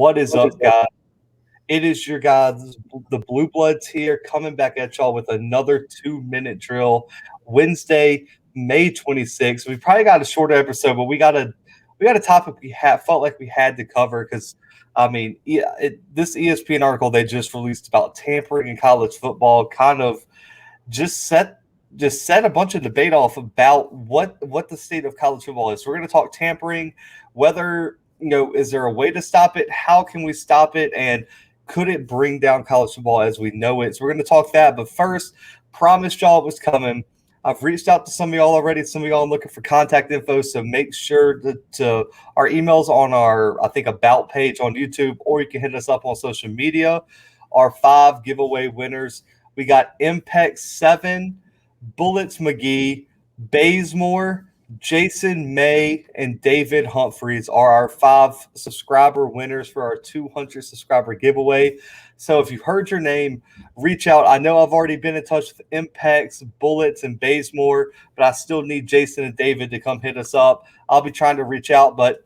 What is up, guys? It is your guys, the Bluebloods here, coming back at y'all with another 2-minute drill. Wednesday, May 26th. We probably got a shorter episode, but we got a topic felt like we had to cover because this ESPN article they just released about tampering in college football kind of just set a bunch of debate off about what the state of college football is. So we're going to talk tampering, whether is there a way to stop it? How can we stop it? And could it bring down college football as we know it? So we're going to talk that. But first, promised y'all it was coming. I've reached out to some of y'all already. Some of y'all are looking for contact info, so make sure to our emails on our, I think, About page on YouTube, or you can hit us up on social media. Our 5 giveaway winners. We got Impex 7, Bullets McGee, Bazemore, Jason May, and David Humphreys are our 5 subscriber winners for our 200 subscriber giveaway. So if you've heard your name, reach out. I know I've already been in touch with Impex, Bullets, and Bazemore, but I still need Jason and David to come hit us up. I'll be trying to reach out, but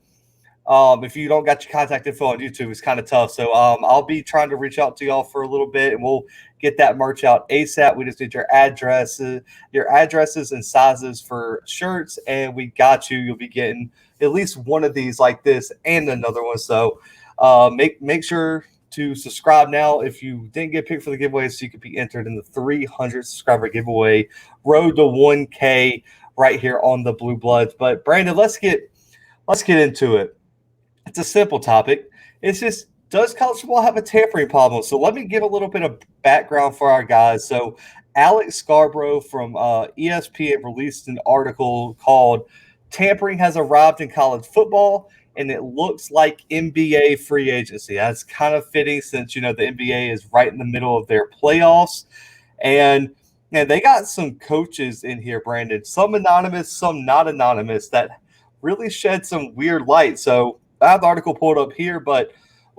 if you don't got your contact info on YouTube, it's kind of tough. So I'll be trying to reach out to y'all for a little bit, and we'll get that merch out ASAP. We just need your addresses and sizes for shirts, and we got you. You'll be getting at least one of these like this and another one. So make sure to subscribe now if you didn't get picked for the giveaway, so you could be entered in the 300 subscriber giveaway. Road to 1K right here on the Blue Bloods. But Brandon, let's get into it. It's a simple topic. It's just, does college football have a tampering problem? So let me give a little bit of background for our guys. So Alex Scarborough from ESPN released an article called "Tampering Has Arrived in College Football, and It Looks Like NBA Free Agency." That's kind of fitting since, the NBA is right in the middle of their playoffs. And they got some coaches in here, Brandon, some anonymous, some not anonymous, that really shed some weird light. So I have the article pulled up here, but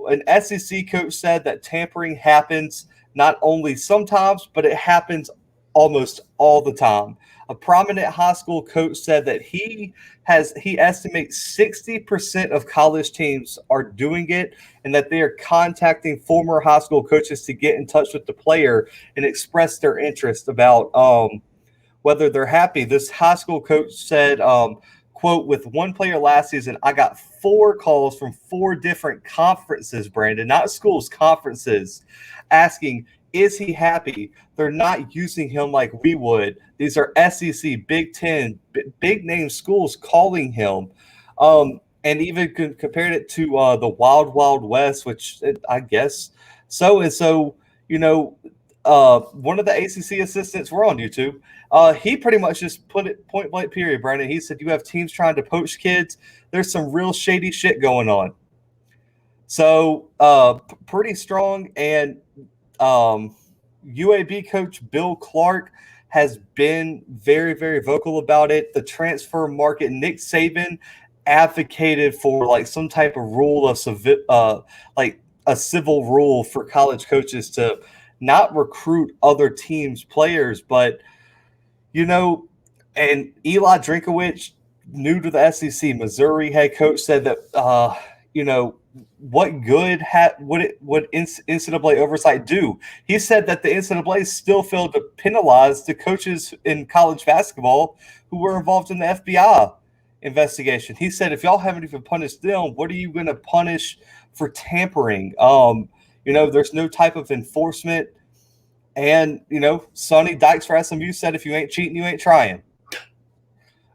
an SEC coach said that tampering happens not only sometimes, but it happens almost all the time. A prominent high school coach said that he estimates 60% of college teams are doing it, and that they are contacting former high school coaches to get in touch with the player and express their interest about whether they're happy. This high school coach said, quote, "With one player last season, I got 4 calls from 4 different conferences, Brandon, not schools, conferences, asking, is he happy? They're not using him like we would. These are SEC, Big Ten, big name schools calling him." And even compared it to the Wild Wild West, which I guess so. And so, one of the ACC assistants, we're on YouTube, he pretty much just put it point blank period, Brandon. He said, you have teams trying to poach kids. There's some real shady shit going on. So pretty strong. And UAB coach Bill Clark has been very, very vocal about it. The transfer market, Nick Saban advocated for like some type of rule of like a civil rule for college coaches to not recruit other teams' players, but and Eli Drinkowicz, new to the SEC, Missouri head coach, said that what good would NCAA oversight do? He said that the NCAA still failed to penalize the coaches in college basketball who were involved in the FBI investigation. He said, if y'all haven't even punished them, what are you going to punish for tampering? There's no type of enforcement. And, Sonny Dykes for SMU said, if you ain't cheating, you ain't trying.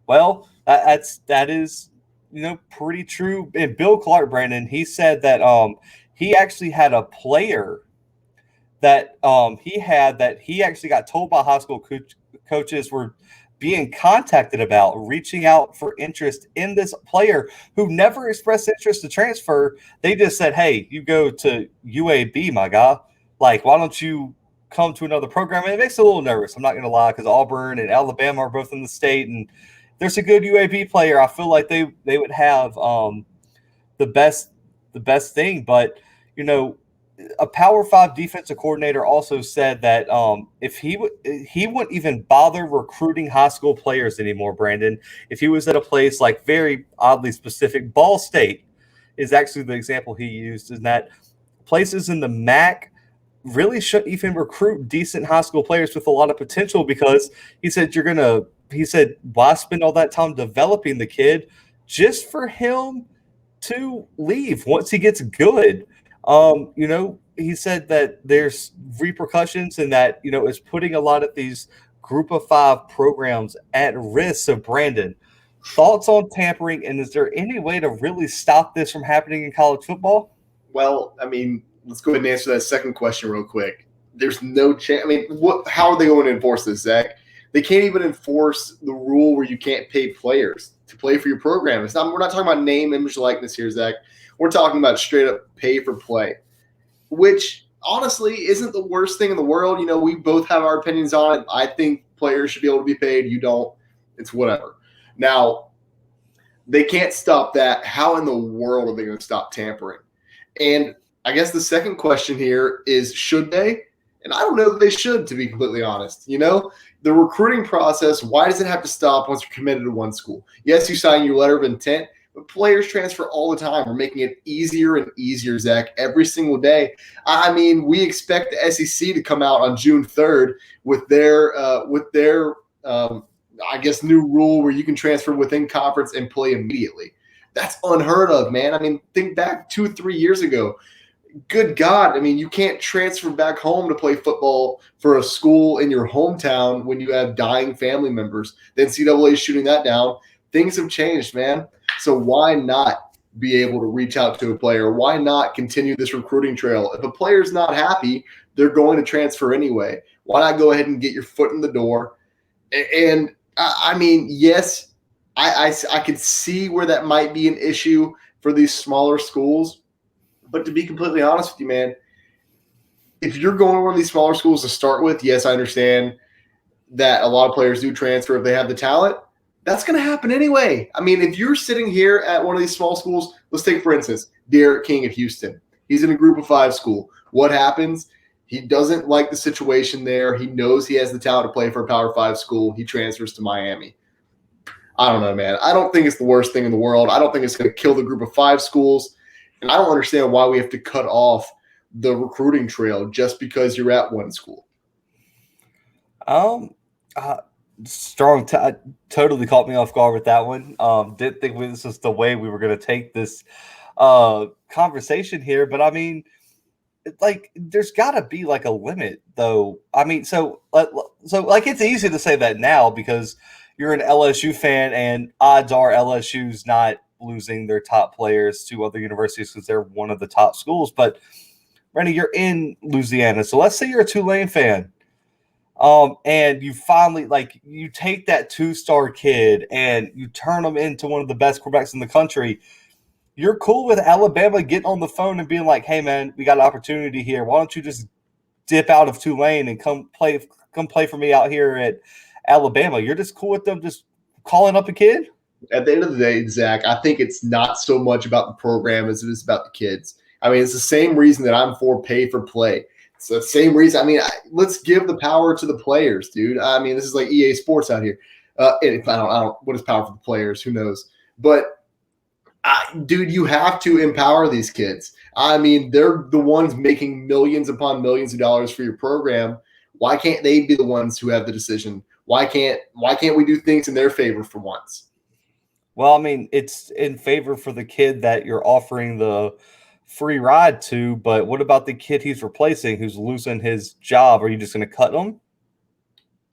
Well, that is pretty true. And Bill Clark, Brandon, he said that he actually had a player that he actually got told by high school coaches were being contacted about reaching out for interest in this player who never expressed interest to transfer. They just said, hey, you go to UAB, my guy. Like, why don't you come to another program? And it makes it a little nervous, I'm not going to lie, because Auburn and Alabama are both in the state, and there's a good UAB player. I feel like they would have the best thing. But, a Power 5 defensive coordinator also said that if he wouldn't even bother recruiting high school players anymore, Brandon, if he was at a place like very oddly specific, Ball State. is actually the example he used, is that places in the MAC really shouldn't even recruit decent high school players with a lot of potential, because he said, why spend all that time developing the kid just for him to leave once he gets good? He said that there's repercussions, and that, it's putting a lot of these group of 5 programs at risk. So, Brandon, thoughts on tampering, and is there any way to really stop this from happening in college football? Well, I mean, let's go ahead and answer that second question real quick. There's no chance. I mean, how are they going to enforce this, Zach? They can't even enforce the rule where you can't pay players to play for your program. We're not talking about name, image, likeness here, Zach. We're talking about straight up pay for play, which honestly isn't the worst thing in the world. We both have our opinions on it. I think players should be able to be paid. You don't. It's whatever. Now, they can't stop that. How in the world are they going to stop tampering? And I guess the second question here is, should they? And I don't know that they should, to be completely honest. The recruiting process, why does it have to stop once you're committed to one school? Yes, you sign your letter of intent, but players transfer all the time. We're making it easier and easier, Zach, every single day. I mean, we expect the SEC to come out on June 3rd with their I guess, new rule where you can transfer within conference and play immediately. That's unheard of, man. I mean, think back 2-3 years ago. Good God. I mean, you can't transfer back home to play football for a school in your hometown when you have dying family members. The NCAA is shooting that down. Things have changed, man. So why not be able to reach out to a player? Why not continue this recruiting trail? If a player's not happy, they're going to transfer anyway. Why not go ahead and get your foot in the door? And I mean, yes, I could see where that might be an issue for these smaller schools. But to be completely honest with you, man, if you're going to one of these smaller schools to start with, yes, I understand that a lot of players do transfer if they have the talent. That's going to happen anyway. I mean, if you're sitting here at one of these small schools, let's take, for instance, Derek King at Houston. He's in a group of 5 school. What happens? He doesn't like the situation there. He knows he has the talent to play for a Power 5 school. He transfers to Miami. I don't know, man. I don't think it's the worst thing in the world. I don't think it's going to kill the group of 5 schools. And I don't understand why we have to cut off the recruiting trail just because you're at one school. Strong. Totally caught me off guard with that one. Didn't think this was the way we were going to take this conversation here. But I mean, there's got to be a limit, though. I mean, so it's easy to say that now because you're an LSU fan, and odds are LSU's not losing their top players to other universities because they're one of the top schools. But Randy, you're in Louisiana, so let's say you're a Tulane fan, and you finally you take that 2-star kid and you turn him into one of the best quarterbacks in the country. You're cool with Alabama getting on the phone and being like, "Hey, man, we got an opportunity here. Why don't you just dip out of Tulane and come play for me out here at Alabama?" You're just cool with them just calling up a kid? At the end of the day, Zach, I think it's not so much about the program as it is about the kids. I mean, it's the same reason that I'm for pay for play. It's the same reason. I mean, let's give the power to the players, dude. I mean, this is like EA Sports out here. And I don't. What is power for the players? Who knows? But dude, you have to empower these kids. I mean, they're the ones making millions upon millions of dollars for your program. Why can't they be the ones who have the decision? Why can't we do things in their favor for once? Well, I mean, it's in favor for the kid that you're offering the free ride to, but what about the kid he's replacing who's losing his job? Are you just going to cut him?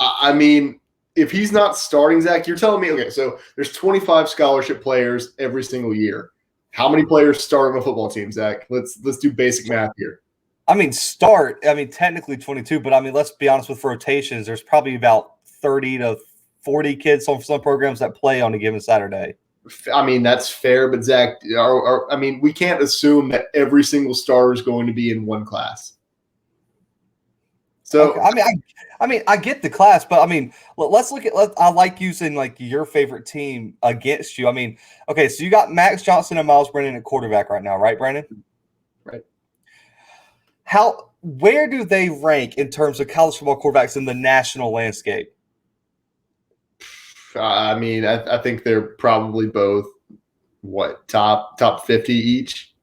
I mean, if he's not starting, Zach, you're telling me, okay, so there's 25 scholarship players every single year. How many players start on a football team, Zach? Let's do basic math here. I mean, technically 22, but I mean, let's be honest with rotations. There's probably about 30 to 40 kids on some programs that play on a given Saturday. I mean, that's fair, but Zach, I mean, we can't assume that every single star is going to be in one class. So, okay. I get the class, but I mean, let's look at. I like using your favorite team against you. I mean, okay, so you got Max Johnson and Miles Brennan at quarterback right now, right, Brandon? Right. Where do they rank in terms of college football quarterbacks in the national landscape? I mean, I think they're probably both what, top 50 each,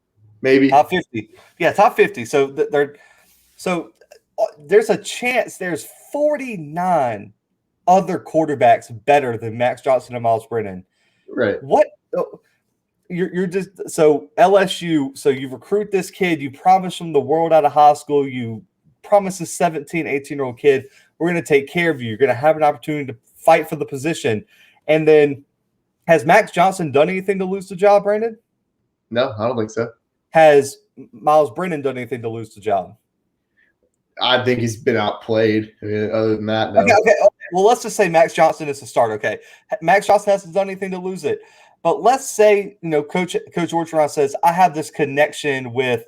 maybe? Top 50. Yeah, top 50. So there's a chance there's 49 other quarterbacks better than Max Johnson and Miles Brennan. Right. What you're just so LSU, so you recruit this kid, you promise him the world out of high school, you promise a 17, 18-year-old kid, we're going to take care of you. You're going to have an opportunity to fight for the position. And then has Max Johnson done anything to lose the job, Brandon? No, I don't think so. Has Miles Brennan done anything to lose the job? I think he's been outplayed. I mean, other than that, no. Okay. Well, let's just say Max Johnson is the start. Okay. Max Johnson hasn't done anything to lose it. But let's say, Coach Orgeron says, I have this connection with,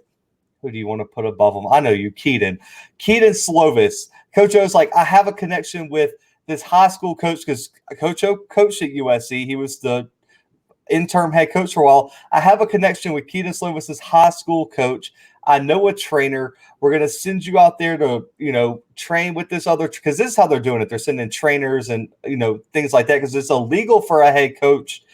who do you want to put above him? I know you, Keaton Slovis. Coach O's like, I have a connection with this high school coach because Coach O coached at USC. He was the interim head coach for a while. I have a connection with Keaton Slovis's high school coach. I know a trainer. We're going to send you out there to, train with this other, because this is how they're doing it. They're sending trainers and, things like that, because it's illegal for a head coach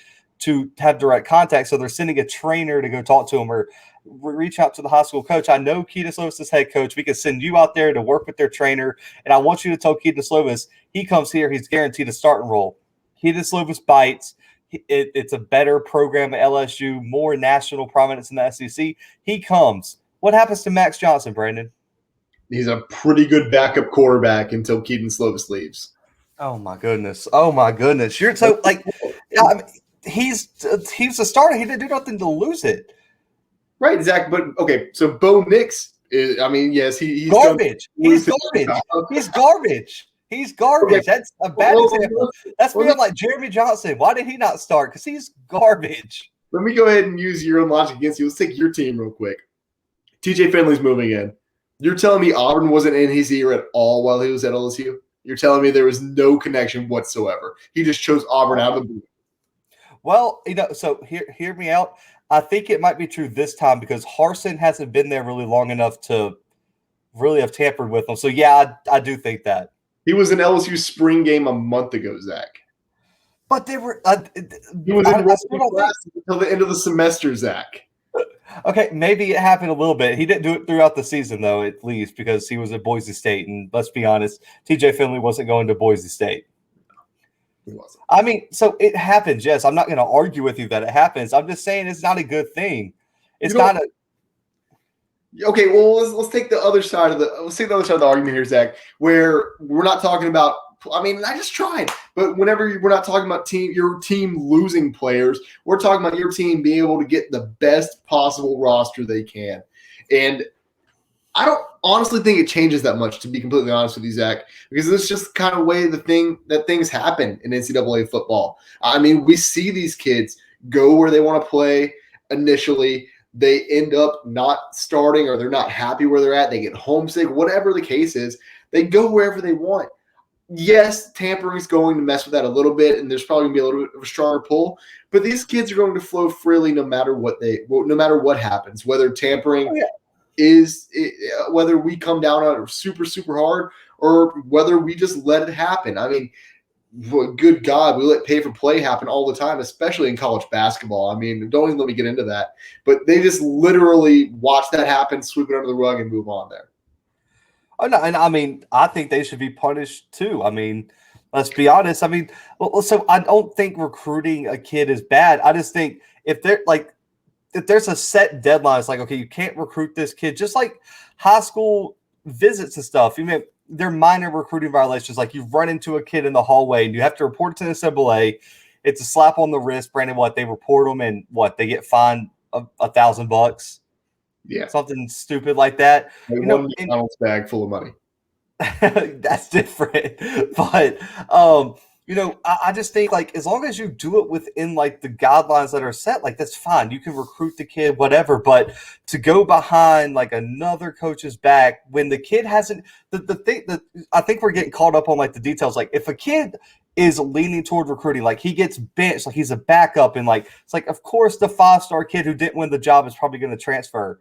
to have direct contact. So they're sending a trainer to go talk to him or reach out to the high school coach. I know Keaton Slovis' head coach. We can send you out there to work with their trainer. And I want you to tell Keaton Slovis, he comes here, he's guaranteed a starting role. Keaton Slovis bites. It's a better program at LSU, more national prominence in the SEC. He comes. What happens to Max Johnson, Brandon? He's a pretty good backup quarterback until Keaton Slovis leaves. Oh my goodness! You're so he's a starter. He didn't do nothing to lose it. Right, exactly. But okay, so Bo Nix is. I mean, yes, he's garbage. He's garbage. He's garbage. Okay. That's a bad example. That's being like Jeremy Johnson. Why did he not start? Because he's garbage. Let me go ahead and use your own logic against you. Let's take your team real quick. TJ Finley's moving in. You're telling me Auburn wasn't in his ear at all while he was at LSU? You're telling me there was no connection whatsoever. He just chose Auburn out of the blue. Well, so hear me out. I think it might be true this time because Harsin hasn't been there really long enough to really have tampered with him. So, yeah, I do think that. He was in LSU spring game a month ago, Zach. But they were he was in class until the end of the semester, Zach. Okay, maybe it happened a little bit. He didn't do it throughout the season, though, at least, because he was at Boise State. And let's be honest, TJ Finley wasn't going to Boise State. He wasn't. I mean, so it happens, yes. I'm not going to argue with you that it happens. I'm just saying it's not a good thing. It's not a – Okay, well, let's take the other side of the argument here, Zach, where we're not talking about – I mean, I just tried. But whenever we're not talking about your team losing players, we're talking about your team being able to get the best possible roster they can. And I don't honestly think it changes that much, to be completely honest with you, Zach, because it's just kind of way things happen in NCAA football. I mean, we see these kids go where they want to play initially. They end up not starting or they're not happy where they're at. They get homesick, whatever the case is. They go wherever they want. Yes, tampering is going to mess with that a little bit, and there's probably going to be a little bit of a stronger pull. But these kids are going to flow freely no matter what happens, whether tampering is whether we come down on it super, super hard or whether we just let it happen. I mean, good God, we let pay for play happen all the time, especially in college basketball. I mean, don't even let me get into that. But they just literally watch that happen, sweep it under the rug, and move on there. Oh, no, and I mean, I think they should be punished too. I mean, let's be honest. I mean, so I don't think recruiting a kid is bad. I just think if there's a set deadline, it's like, okay, you can't recruit this kid. Just like high school visits and stuff. You mean they're minor recruiting violations. Like you run into a kid in the hallway and you have to report it to the NCAA. It's a slap on the wrist. Brandon, they report them and they get fined $1,000. Yeah, something stupid like that. One McDonald's bag full of money. That's different, but I just think as long as you do it within the guidelines that are set, that's fine. You can recruit the kid, whatever. But to go behind another coach's back when the kid hasn't, the thing that I think we're getting caught up on the details. If a kid is leaning toward recruiting, he gets benched, he's a backup, and it's of course the 5-star kid who didn't win the job is probably going to transfer.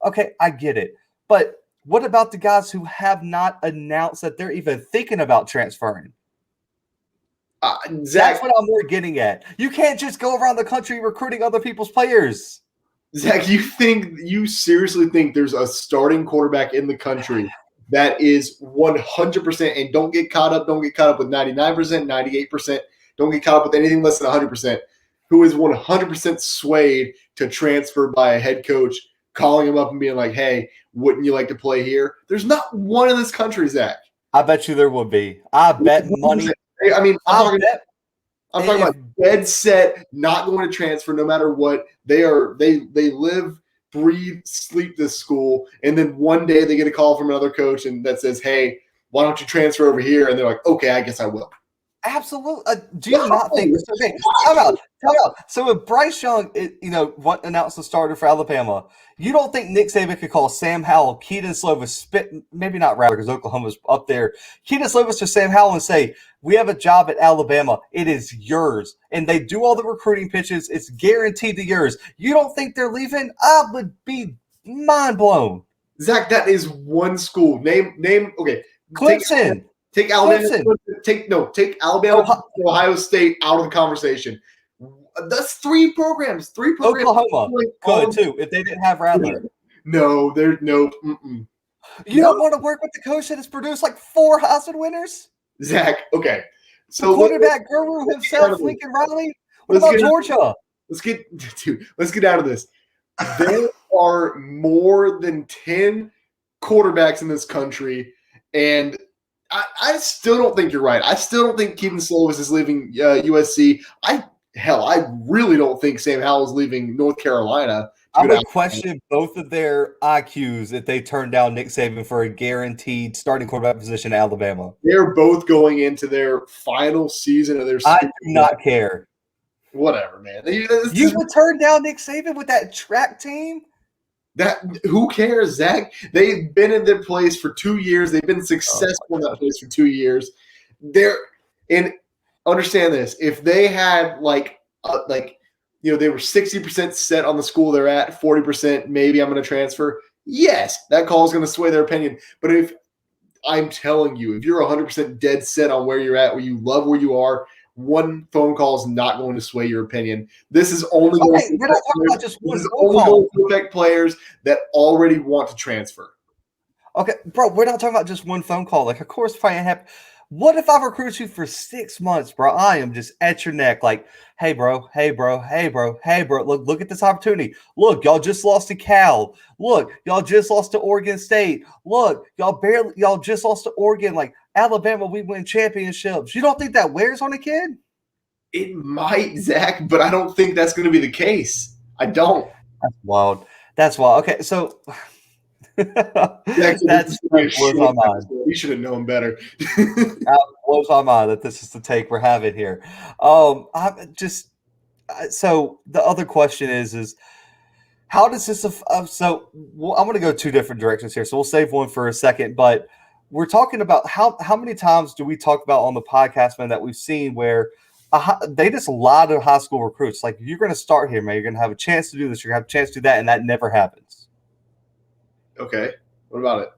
Okay, I get it. But what about the guys who have not announced that they're even thinking about transferring? Zach, That's what I'm more getting at. You can't just go around the country recruiting other people's players. Zach, you seriously think there's a starting quarterback in the country that is 100%, and don't get caught up with 99%, 98%, don't get caught up with anything less than 100%, who is 100% swayed to transfer by a head coach calling him up and being like, hey, wouldn't you like to play here? There's not one in this country, Zach. I bet you there would be. I bet money. I mean, I'm talking if- about dead set, not going to transfer no matter what. They live, breathe, sleep this school, and then one day they get a call from another coach and that says, hey, why don't you transfer over here? And they're like, okay, I guess I will. Absolutely. Do you not think? Okay, time out. So if Bryce Young, announced the starter for Alabama, you don't think Nick Saban could call Sam Howell, Keaton Slovis, maybe not Rattler because Oklahoma's up there, Keaton Slovis to Sam Howell and say, we have a job at Alabama. It is yours. And they do all the recruiting pitches. It's guaranteed to yours. You don't think they're leaving? I would be mind blown. Zach, that is one school. Name. Okay. Clemson. Take Alabama. Take Alabama, Ohio State out of the conversation. That's three programs. Oklahoma could too if they didn't have Rattler. No, they're no. You don't want to work with the coach that has produced like 4 Heisman winners? Zach, okay. So the quarterback guru himself, Lincoln Riley. What about Georgia? Let's get out of this. There are more than 10 quarterbacks in this country, and I still don't think you're right. I still don't think Keaton Slovis is leaving USC. I really don't think Sam Howell is leaving North Carolina. I would question both of their IQs if they turn down Nick Saban for a guaranteed starting quarterback position at Alabama. They're both going into their final season of their season. I do not care. Whatever, man. You would turn down Nick Saban with that track team? Who cares, Zach? They've been in their place for 2 years. They've been successful in that place for 2 years. And understand this: if they had they were 60% set on the school they're at, 40% maybe I'm going to transfer. Yes, that call is going to sway their opinion. But if I'm telling you, if you're 100% dead set on where you're at, where you love where you are, one phone call is not going to sway your opinion. This is only going to affect players that already want to transfer. Okay, bro, we're not talking about just one phone call. Like, of course, if I have. What if I recruit you for 6 months, bro? I am just at your neck, like, hey, bro. Look at this opportunity. Look, y'all just lost to Cal. Look, y'all just lost to Oregon State. Look, y'all just lost to Oregon. Like, Alabama, we win championships. You don't think that wears on a kid? It might, Zach, but I don't think that's going to be the case. I don't. That's wild. Okay, so that's blows my mind. We should have known better. That blows my mind that this is the take we're having here. So the other question is how does this? I'm going to go 2 different directions here. So we'll save one for a second, but we're talking about how many times do we talk about on the podcast, man, that we've seen where they just lie to high school recruits. Like, you're going to start here, man. You're going to have a chance to do this. You're going to have a chance to do that, and that never happens. Okay. What about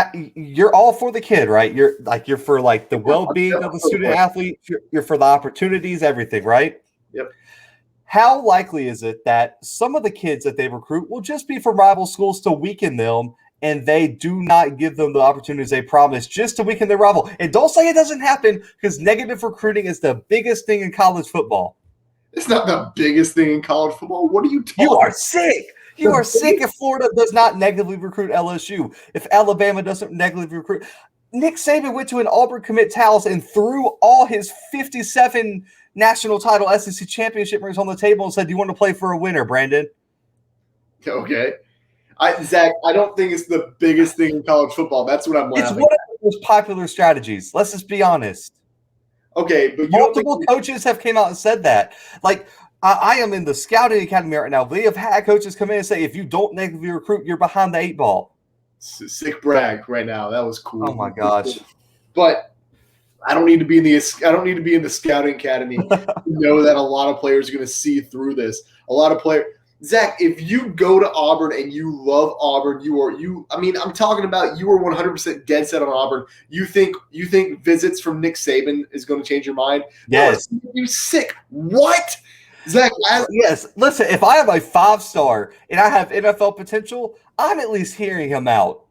it? You're all for the kid, right? You're for like the well-being of the student athlete. You're for the opportunities, everything, right? Yep. How likely is it that some of the kids that they recruit will just be from rival schools to weaken them, and they do not give them the opportunities they promised just to weaken their rival? And don't say it doesn't happen, because negative recruiting is the biggest thing in college football. It's not the biggest thing in college football. What are you talking about? You are sick. You are sick if Florida does not negatively recruit LSU. If Alabama doesn't negatively recruit. Nick Saban went to an Auburn commit Taos and threw all his 57 national title SEC championship rings on the table and said, do you want to play for a winner, Brandon? Okay. Zach, I don't think it's the biggest thing in college football. That's what I'm laughing. It's one of the most popular strategies. Let's just be honest. Okay, but multiple coaches have came out and said that. Like, I am in the scouting academy right now. They have had coaches come in and say, if you don't negatively recruit, you're behind the 8 ball. Sick brag right now. That was cool. Oh my gosh. But I don't need to be in the scouting academy to know that a lot of players are going to see through this. A lot of players. Zach, if you go to Auburn and you love Auburn, I'm talking about you are 100% dead set on Auburn. You think visits from Nick Saban is going to change your mind? No, it's Yes. going to make you sick. What? Zach, Yes. Listen, if I have a 5-star and I have NFL potential, I'm at least hearing him out.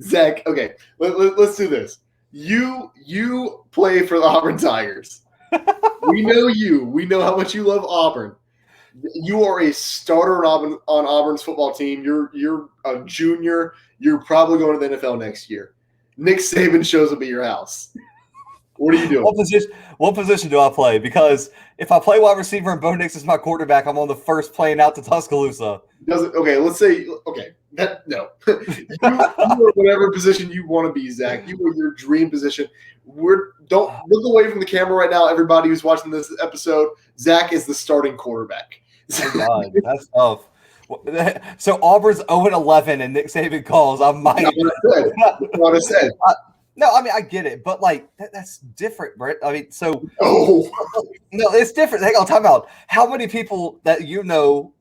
Zach, okay, let's do this. You play for the Auburn Tigers. We know you. We know how much you love Auburn. You are a starter on Auburn's football team. You're a junior. You're probably going to the NFL next year. Nick Saban shows up at your house. What are you doing? What position do I play? Because if I play wide receiver and Bo Nix is my quarterback, I'm on the first plane out to Tuscaloosa. Let's say no. You are whatever position you want to be, Zach. You are your dream position. Don't look away from the camera right now. Everybody who's watching this episode, Zach is the starting quarterback. Oh God, that's tough. So Auburn's 0-11 and Nick Saban calls. I might. That's what I said. No, I mean I get it, but like that's different, Brett. I mean, so no, it's different. Hang on, time out. How many people that you know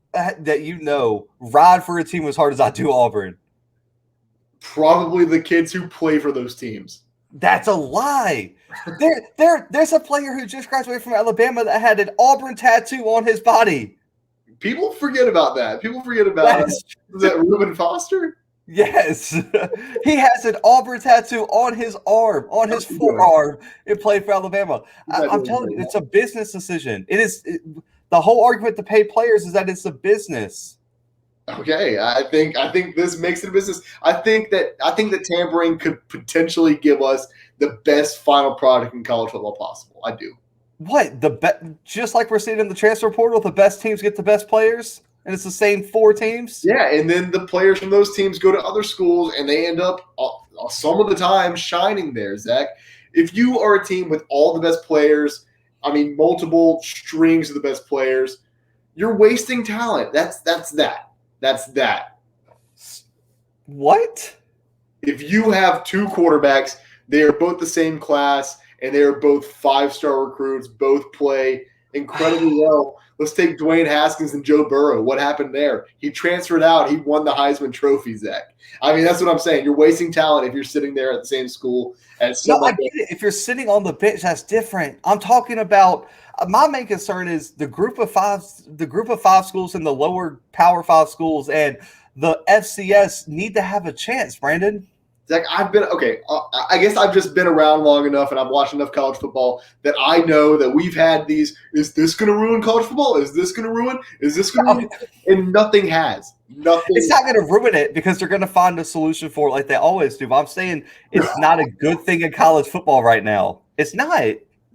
ride for a team as hard as I do Auburn? Probably the kids who play for those teams. That's a lie. There's a player who just graduated from Alabama that had an Auburn tattoo on his body. People forget about that. Is that Reuben Foster? Yes. He has an Auburn tattoo on his arm, on his forearm, and played for Alabama. I'm telling you, it's a business decision. It is the whole argument to pay players is that it's a business. Okay, I think this makes it a business. I think that tampering could potentially give us the best final product in college football possible. I do. What just like we're seeing in the transfer portal, the best teams get the best players, and it's the same 4 teams. Yeah, and then the players from those teams go to other schools, and they end up some of the time shining there. Zach, if you are a team with all the best players, I mean multiple strings of the best players, you're wasting talent. That's that. What? If you have 2 quarterbacks, they are both the same class, and they are both 5-star recruits, both play incredibly well. Let's take Dwayne Haskins and Joe Burrow. What happened there? He transferred out. He won the Heisman Trophy, Zach. I mean, that's what I'm saying. You're wasting talent if you're sitting there at the same school as somebody. No, I get it. If you're sitting on the bench, that's different. I'm talking about my main concern is the group of 5 schools in the lower Power 5 schools and the FCS need to have a chance, Brandon. Zach, I guess I've just been around long enough and I've watched enough college football that I know that we've had these, is this going to ruin college football? Is this going to ruin? And nothing has. Nothing. It's not going to ruin it because they're going to find a solution for it like they always do. But I'm saying it's not a good thing in college football right now. It's not.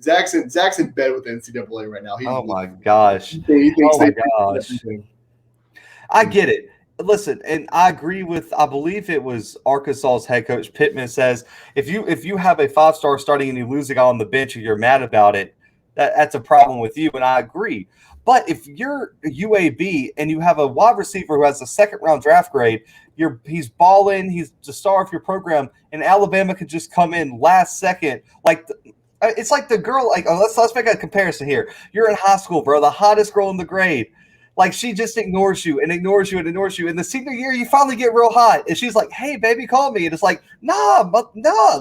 Zach's in bed with the NCAA right now. Oh, my gosh. I get it. Listen, and I agree with, I believe it was Arkansas's head coach Pittman says, if you have a 5-star starting and you lose a guy on the bench and you're mad about it, that's a problem with you, and I agree. But if you're UAB and you have a wide receiver who has a 2nd-round draft grade, he's balling, he's the star of your program, and Alabama could just come in last second. It's like the girl, let's make a comparison here. You're in high school, bro, the hottest girl in the grade. Like, she just ignores you and ignores you and ignores you. In the senior year, you finally get real hot. And she's like, hey, baby, call me. And it's like, nah,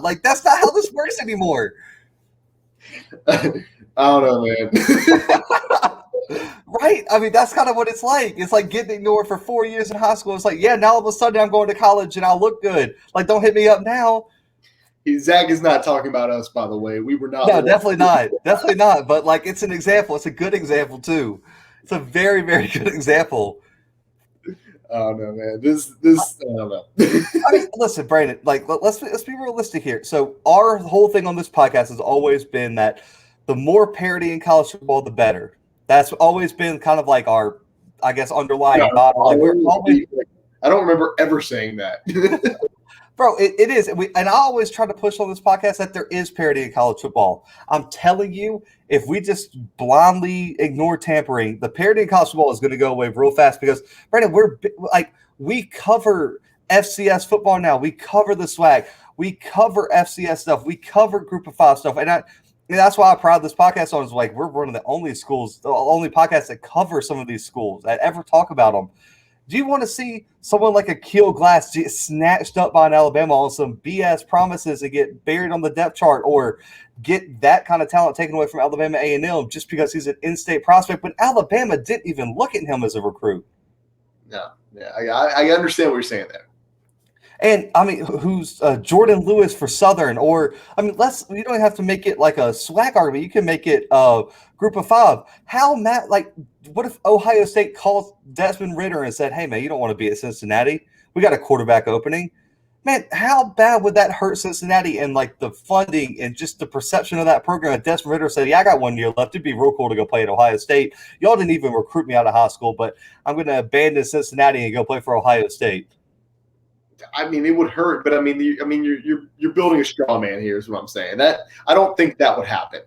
like, that's not how this works anymore. I don't know, man. Right? I mean, that's kind of what it's like. It's like getting ignored for 4 years in high school. It's like, yeah, now all of a sudden I'm going to college and I'll look good. Like, don't hit me up now. Zach is not talking about us, by the way. We were not. No, definitely not. Definitely not. But, like, it's an example. It's a good example, too. It's a very, very good example. Oh no, man! This I don't know. I mean, listen, Brandon. Like, let's be realistic here. So, our whole thing on this podcast has always been that the more parity in college football, the better. That's always been kind of like our, I guess, underlying thought. Like, I don't remember ever saying that. Bro, it is. And I always try to push on this podcast that there is parity in college football. I'm telling you, if we just blindly ignore tampering, the parity in college football is going to go away real fast because, Brandon, we cover FCS football now. We cover the swag. We cover FCS stuff. We cover Group of 5 stuff. And mean, that's why I pride this podcast on is like we're one of the only schools, the only podcasts that cover some of these schools that ever talk about them. Do you want to see someone like a Keel Glass get snatched up by an Alabama on some BS promises and get buried on the depth chart, or get that kind of talent taken away from Alabama A&M just because he's an in-state prospect? But Alabama didn't even look at him as a recruit. No, yeah, I understand what you're saying there. And I mean, who's Jordan Lewis for Southern? Or I mean, you don't have to make it like a SWAC argument. You can make it Group of Five. What if Ohio State calls Desmond Ridder and said, "Hey man, you don't want to be at Cincinnati. We got a quarterback opening." Man, how bad would that hurt Cincinnati and like the funding and just the perception of that program? If Desmond Ridder said, "Yeah, I got 1 year left. It'd be real cool to go play at Ohio State. Y'all didn't even recruit me out of high school, but I'm going to abandon Cincinnati and go play for Ohio State." I mean, it would hurt, but you're building a straw man here, is what I'm saying. That I don't think that would happen.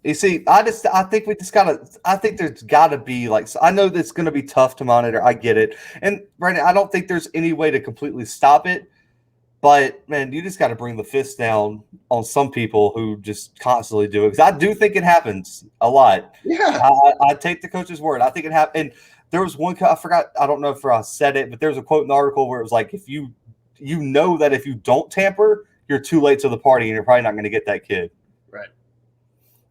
You see, I think there's gotta be I know that's gonna be tough to monitor. I get it. And Brandon, I don't think there's any way to completely stop it, but man, you just gotta bring the fist down on some people who just constantly do it. Because I do think it happens a lot. Yeah. I take the coach's word. I think it happened. And there was one, I forgot, I don't know if I said it, but there was a quote in the article where it was like, if you know that if you don't tamper, you're too late to the party and you're probably not going to get that kid. Right.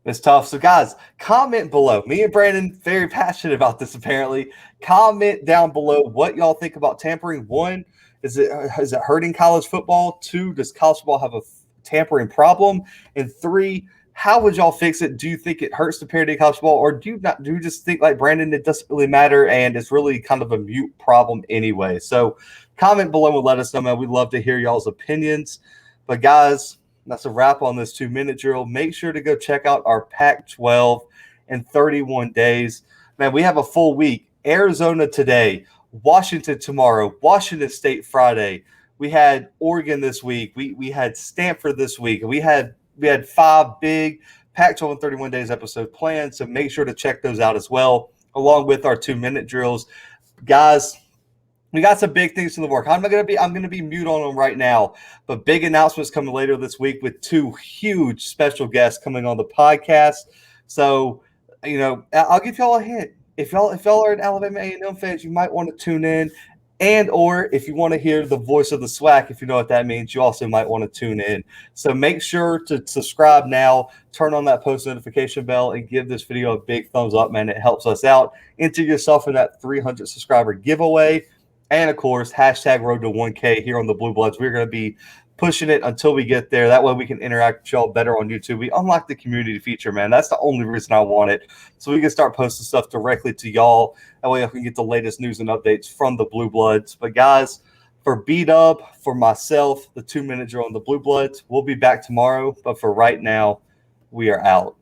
It's tough. So, guys, comment below. Me and Brandon, very passionate about this, apparently. Comment down below what y'all think about tampering. 1, is it hurting college football? 2, does college football have a tampering problem? And 3, how would y'all fix it? Do you think it hurts the parity of college football, or do you just think like Brandon, it doesn't really matter and it's really kind of a mute problem anyway? So comment below and let us know, man. We'd love to hear y'all's opinions. But guys, that's a wrap on this 2-minute drill. Make sure to go check out our Pac-12 in 31 days. Man, we have a full week. Arizona today, Washington tomorrow, Washington State Friday. We had Oregon this week. We had Stanford this week. We had 5 big Pac-12 in 31 days episode planned, so make sure to check those out as well, along with our 2-minute drills. Guys, we got some big things in the work. I'm going to be mute on them right now, but big announcements coming later this week with 2 huge special guests coming on the podcast. So, I'll give y'all a hint. If y'all are an Alabama A&M fans, you might want to tune in. And or if you want to hear the voice of the SWAC, if you know what that means, you also might want to tune in. So make sure to subscribe now, turn on that post notification bell, and give this video a big thumbs up, man. It helps us out. Enter yourself in that 300 subscriber giveaway. And, of course, hashtag road to 1K here on the Bluebloods. We're going to be pushing it until we get there. That way we can interact with y'all better on YouTube. We unlock the community feature, man. That's the only reason I want it. So we can start posting stuff directly to y'all. That way I can get the latest news and updates from the Bluebloods. But guys, for B-Dub, for myself, the 2-minute drill on the Bluebloods, we'll be back tomorrow. But for right now, we are out.